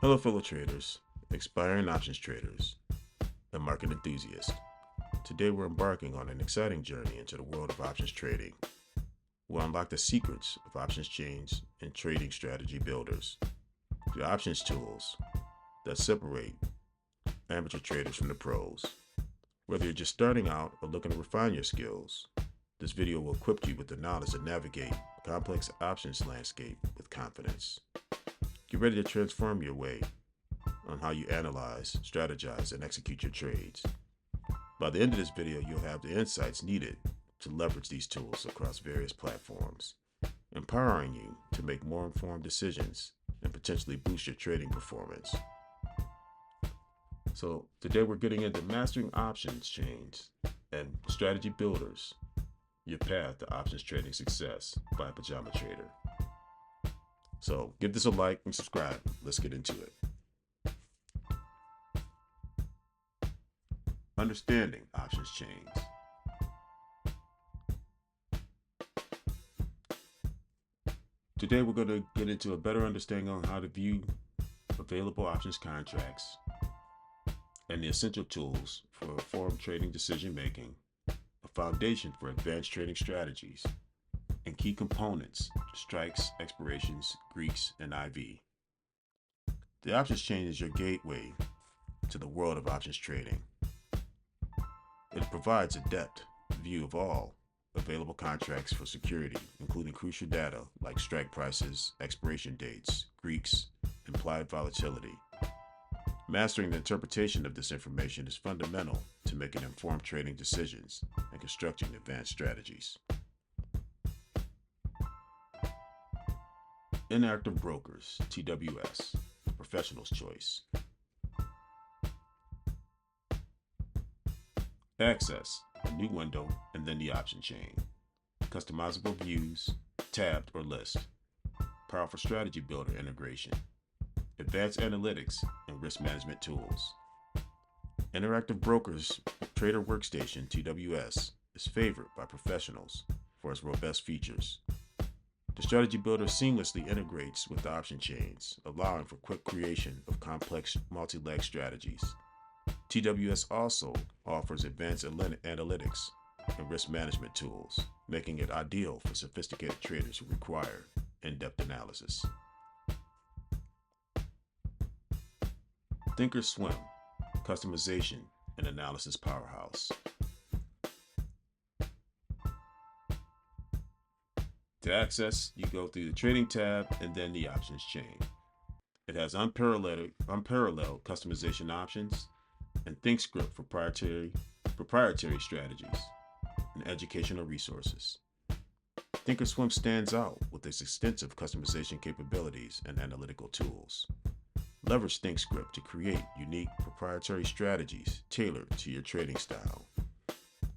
Hello, fellow traders, aspiring options traders, and market enthusiasts. Today, we're embarking on an exciting journey into the world of options trading. We'll unlock the secrets of options chains and trading strategy builders, the options tools that separate amateur traders from the pros. Whether you're just starting out or looking to refine your skills, this video will equip you with the knowledge to navigate a complex options landscape with confidence. Get ready to transform your way on how you analyze, strategize, and execute your trades. By the end of this video, you'll have the insights needed to leverage these tools across various platforms, empowering you to make more informed decisions and potentially boost your trading performance. So today we're getting into mastering options chains and strategy builders, your path to options trading success by a pajama trader. So give this a like and subscribe. Let's get into it. Understanding options chains. Today we're going to get into a better understanding on how to view available options contracts and the essential tools for informed trading decision making, a foundation for advanced trading strategies, and key components: strikes, expirations, Greeks, and IV. The options chain is your gateway to the world of options trading. It provides a depth view of all available contracts for security, including crucial data like strike prices, expiration dates, Greeks, implied volatility. Mastering the interpretation of this information is fundamental to making informed trading decisions and constructing advanced strategies. Interactive brokers, TWS, the professional's choice. Access, a new window, and then the option chain. Customizable views, tabbed or list. Powerful strategy builder integration. Advanced analytics and risk management tools. Interactive Brokers Trader Workstation, TWS, is favored by professionals for its robust features. The strategy builder seamlessly integrates with the option chains, allowing for quick creation of complex multi-leg strategies. TWS also offers advanced analytics and risk management tools, making it ideal for sophisticated traders who require in-depth analysis. Thinkorswim, customization and analysis powerhouse. To access, you go through the trading tab and then the options chain. It has unparalleled customization options and ThinkScript for proprietary strategies and educational resources. Thinkorswim stands out with its extensive customization capabilities and analytical tools. Leverage ThinkScript to create unique proprietary strategies tailored to your trading style.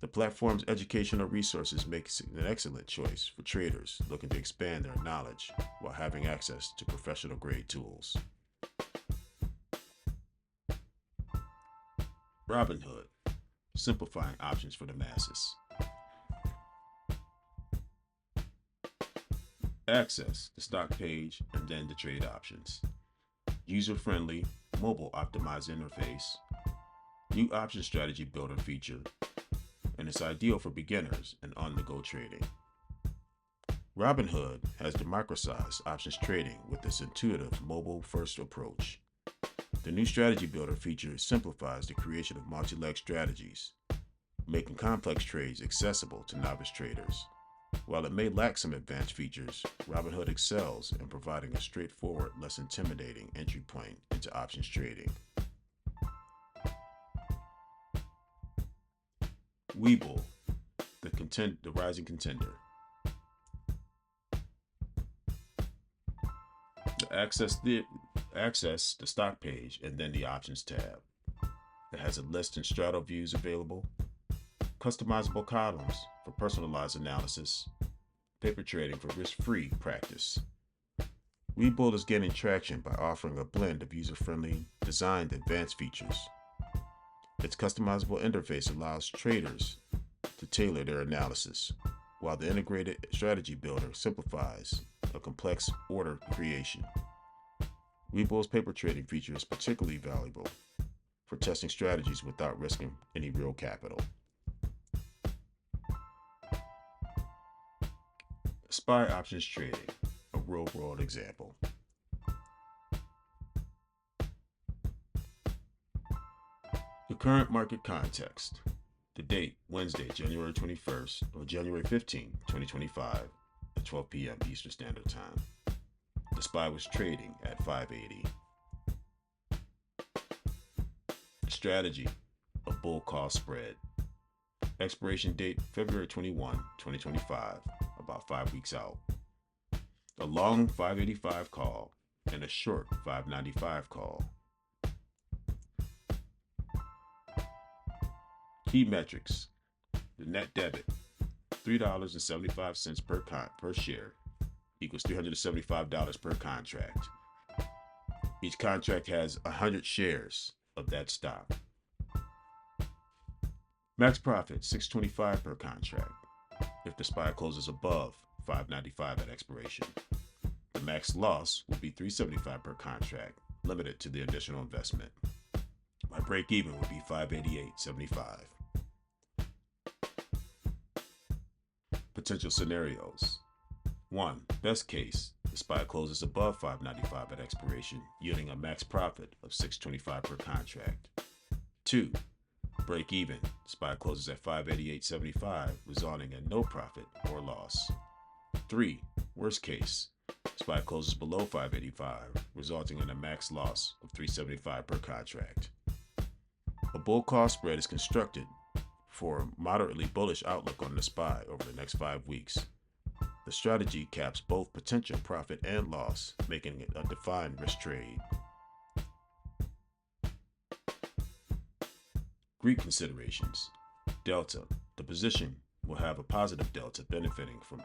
The platform's educational resources make it an excellent choice for traders looking to expand their knowledge while having access to professional-grade tools. Robinhood, simplifying options for the masses. Access the stock page and then the trade options. User-friendly, mobile-optimized interface. New option strategy builder feature, and it's ideal for beginners and on-the-go trading. Robinhood has democratized options trading with its intuitive mobile-first approach. The new strategy builder feature simplifies the creation of multi-leg strategies, making complex trades accessible to novice traders. While it may lack some advanced features, Robinhood excels in providing a straightforward, less intimidating entry point into options trading. Webull, the rising contender. Access the stock page and then the options tab. It has a list and straddle views available, customizable columns for personalized analysis, paper trading for risk-free practice. Webull is gaining traction by offering a blend of user-friendly, designed advanced features. Its customizable interface allows traders to tailor their analysis, while the integrated strategy builder simplifies a complex order creation. Webull's paper trading feature is particularly valuable for testing strategies without risking any real capital. SPY options trading, a real-world example. The current market context. The date, Wednesday, January 21st or January 15, 2025 at 12 p.m. Eastern Standard Time. The SPY was trading at 580. Strategy, a bull call spread. Expiration date, February 21, 2025, about 5 weeks out. A long 585 call and a short 595 call. Key metrics. The net debit, $3.75 per share, equals $375 per contract. Each contract has 100 shares of that stock. Max profit, $6.25 per contract if the SPY closes above $5.95 at expiration. The max loss will be $3.75 per contract, limited to the additional investment. My break even would be $588.75. Potential scenarios. 1. Best case, the SPY closes above $5.95 at expiration, yielding a max profit of $6.25 per contract. 2. Break even, SPY closes at $588.75, resulting in no profit or loss. 3. Worst case, SPY closes below $5.85, resulting in a max loss of $3.75 per contract. A bull call spread is constructed for a moderately bullish outlook on the SPY over the next 5 weeks. The strategy caps both potential profit and loss, making it a defined risk trade. Greek considerations. Delta. The position will have a positive delta benefiting from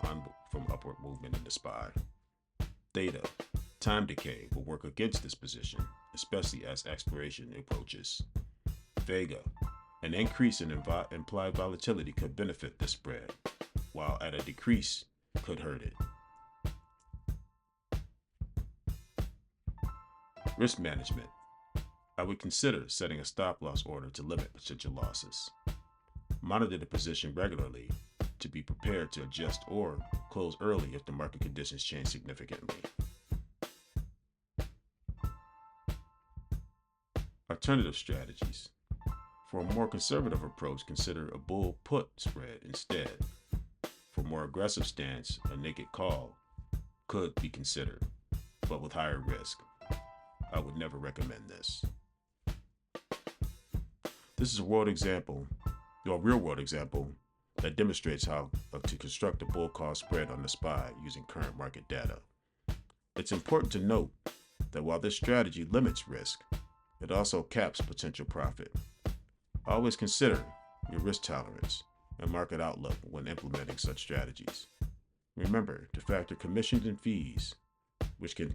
upward movement in the SPY. Theta. Time decay will work against this position, especially as expiration approaches. Vega. An increase in implied volatility could benefit the spread, while at a decrease could hurt it. Risk management. I would consider setting a stop loss order to limit potential losses. Monitor the position regularly to be prepared to adjust or close early if the market conditions change significantly. Alternative strategies. For a more conservative approach, consider a bull put spread instead. For a more aggressive stance, a naked call could be considered, but with higher risk. I would never recommend this. This is a real-world example that demonstrates how to construct a bull call spread on the SPY using current market data. It's important to note that while this strategy limits risk, it also caps potential profit. Always consider your risk tolerance and market outlook when implementing such strategies. Remember to factor commissions and fees, which can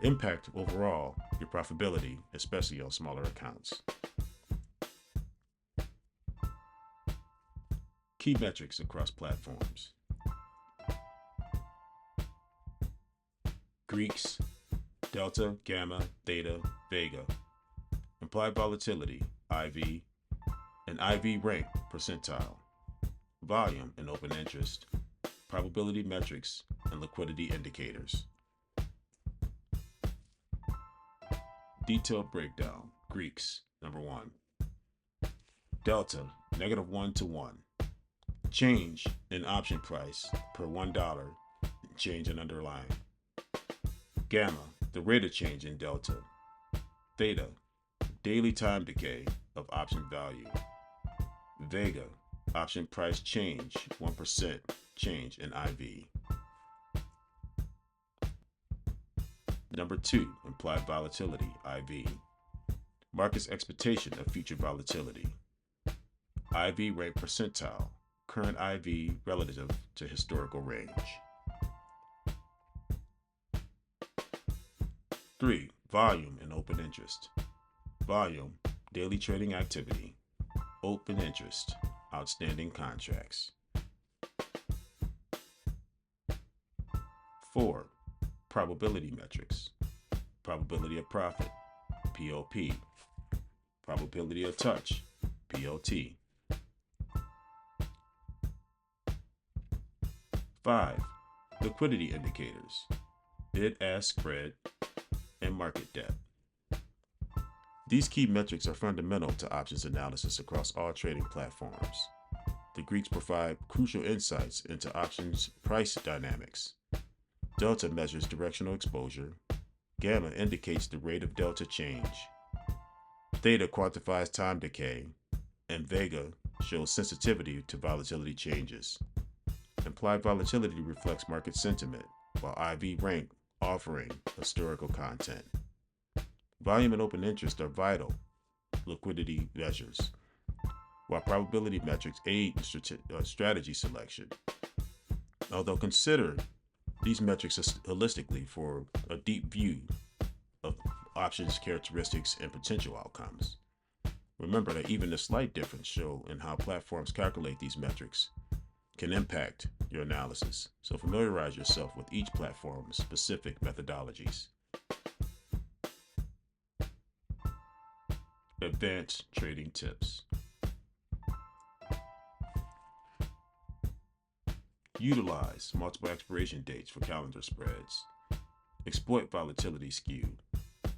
impact overall your profitability, especially on smaller accounts. Key metrics across platforms. Greeks, Delta, Gamma, Theta, Vega. Implied volatility, IV, and IV rank percentile. Volume and open interest. Probability metrics and liquidity indicators. Detailed breakdown. Greeks, number 1. Delta, -1 to 1. Change in option price per $1, change in underlying. Gamma, the rate of change in delta. Theta, daily time decay of option value. Vega, option price change, 1% change in IV. Number 2, implied volatility, IV. Market's expectation of future volatility. IV rate percentile, current IV relative to historical range. 3, volume and open interest. Volume, daily trading activity. Open interest, outstanding contracts. 4, probability metrics. probability of profit, POP, probability of touch, POT. 5. Liquidity indicators, bid-ask spread, and market depth. These key metrics are fundamental to options analysis across all trading platforms. The Greeks provide crucial insights into options price dynamics. Delta measures directional exposure. Gamma indicates the rate of delta change. Theta quantifies time decay. And Vega shows sensitivity to volatility changes. Implied volatility reflects market sentiment, while IV rank offering historical content. Volume and open interest are vital liquidity measures, while probability metrics aid in strategy selection. Although consider these metrics holistically for a deep view of options characteristics and potential outcomes. Remember that even a slight difference show in how platforms calculate these metrics can impact your analysis, so familiarize yourself with each platform's specific methodologies. Advanced trading tips. Utilize multiple expiration dates for calendar spreads. Exploit volatility skew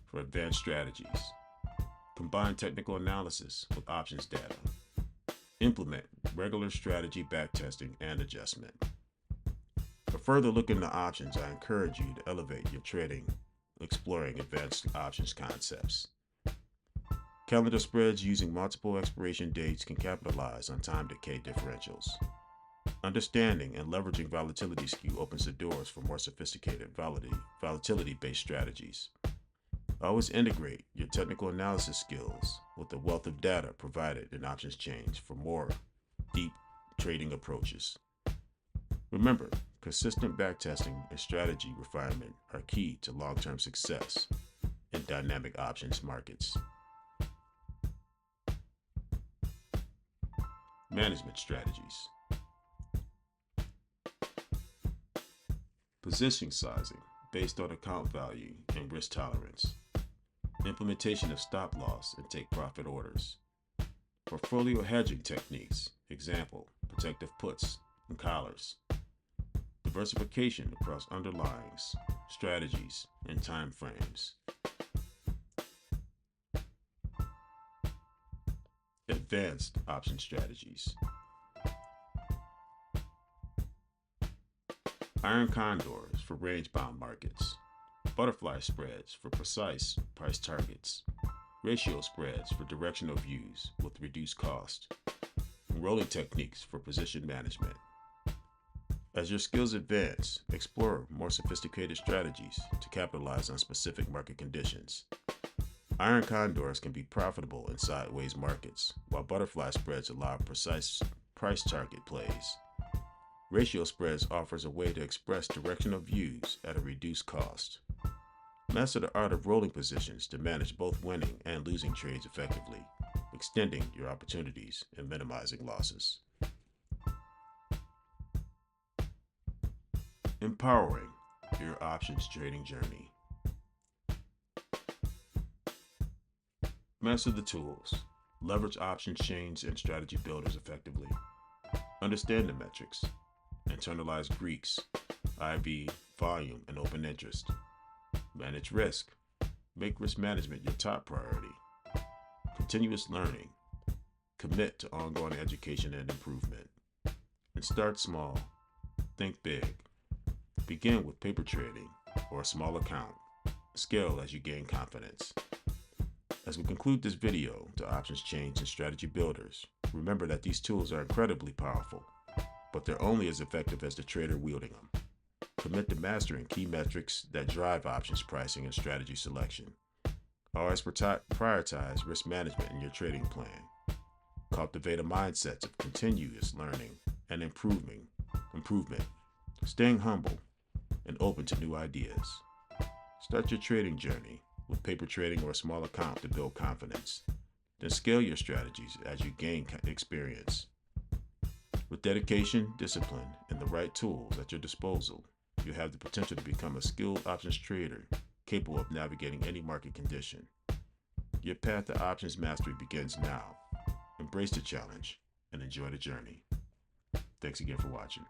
for advanced strategies. Combine technical analysis with options data. Implement regular strategy backtesting and adjustment. For further look into options, I encourage you to elevate your trading, exploring advanced options concepts. Calendar spreads using multiple expiration dates can capitalize on time decay differentials. Understanding and leveraging volatility skew opens the doors for more sophisticated volatility-based strategies. Always integrate your technical analysis skills with the wealth of data provided in Options Change for more deep trading approaches. Remember, consistent backtesting and strategy refinement are key to long-term success in dynamic options markets. Management strategies. Position sizing based on account value and risk tolerance. Implementation of stop loss and take profit orders. Portfolio hedging techniques, example, protective puts and collars. Diversification across underlyings, strategies, and time frames. Advanced option strategies. Iron condors for range-bound markets. Butterfly spreads for precise price targets. Ratio spreads for directional views with reduced cost. And rolling techniques for position management. As your skills advance, explore more sophisticated strategies to capitalize on specific market conditions. Iron condors can be profitable in sideways markets, while butterfly spreads allow precise price target plays. Ratio spreads offers a way to express directional views at a reduced cost. Master the art of rolling positions to manage both winning and losing trades effectively, extending your opportunities and minimizing losses. Empowering your options trading journey. Master the tools. Leverage options chains and strategy builders effectively. Understand the metrics. Internalize Greeks, IV, volume, and open interest. Manage risk. Make risk management your top priority. Continuous learning. Commit to ongoing education and improvement. And start small. Think big. Begin with paper trading or a small account. Scale as you gain confidence. As we conclude this video to options chains and strategy builders, remember that these tools are incredibly powerful, but they're only as effective as the trader wielding them. Commit to mastering key metrics that drive options pricing and strategy selection. Always prioritize risk management in your trading plan. Cultivate a mindset of continuous learning and improvement, staying humble and open to new ideas. Start your trading journey with paper trading or a small account to build confidence. Then scale your strategies as you gain experience. With dedication, discipline, and the right tools at your disposal, you have the potential to become a skilled options trader capable of navigating any market condition. Your path to options mastery begins now. Embrace the challenge and enjoy the journey. Thanks again for watching.